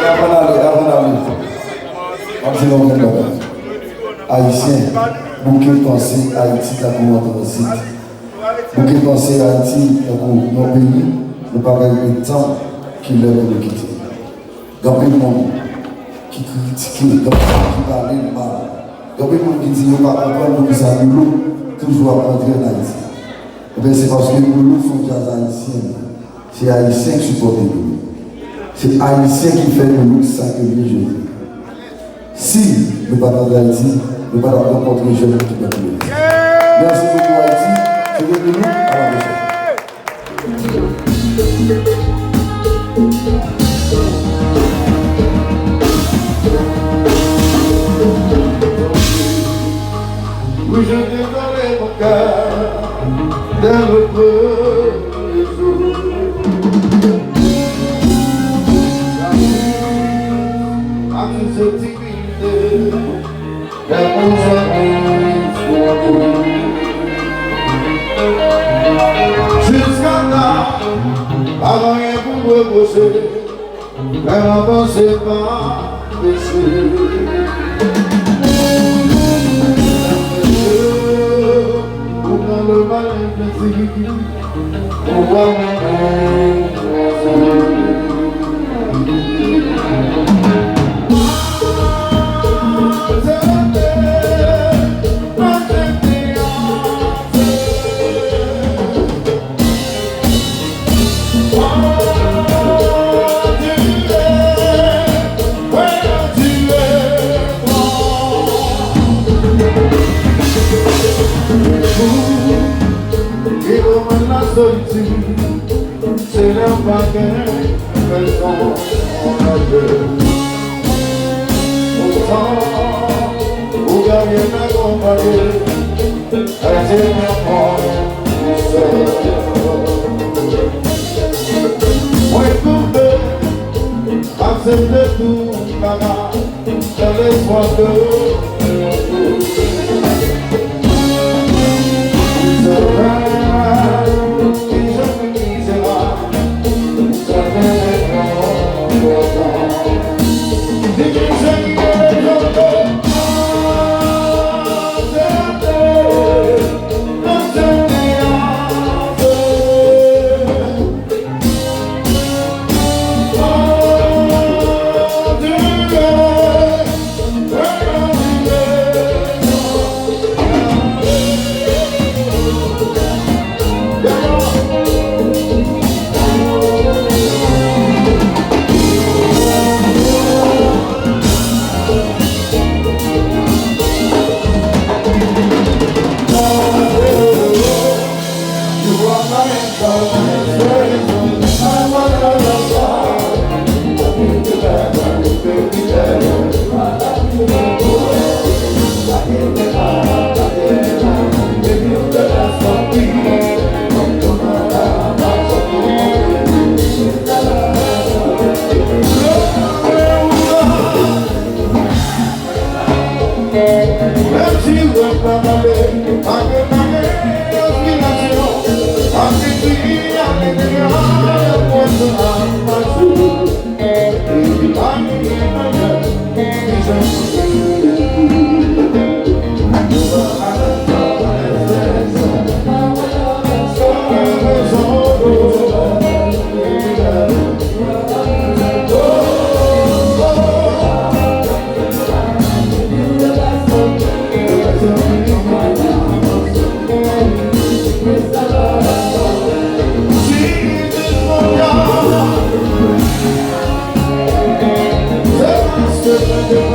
Avant d'aller, Haïtien, beaucoup penser Haïti t'as comment dans site. Beaucoup penser Haïti dans nos pays, nous pas le temps qu'il leur de quitter. Dans le monde qui critique, dans qui parle mal, dans le monde qui dit qu'on va apprendre nous ça toujours apprendre en Haïti. C'est parce que nous sommes haïtiens. C'est Haïtien qui supporte nous. C'est Haïtien qui fait de nous ça que Dieu dit. Si nous ne parlons pas d'Haïti, nous ne parlons pas contre les jeunes qui peuvent nous. Merci beaucoup Haïti. C'est devenu nous à la prochaine. Oui, je t'ai donné mon cœur dans le premier jour. À toute cette timidité, dans mon amour, jusqu'à là, pas rien pour me reposer, mais avancer pas péché. Le mal est plaisir, on va c'est leur baguette, raison, on a deux. Autant, vous gagnez la compagnie, restez bien fort, vous savez. Moi, écoutez, acceptez tout, maman, dans l'espoir de vous. Thank you.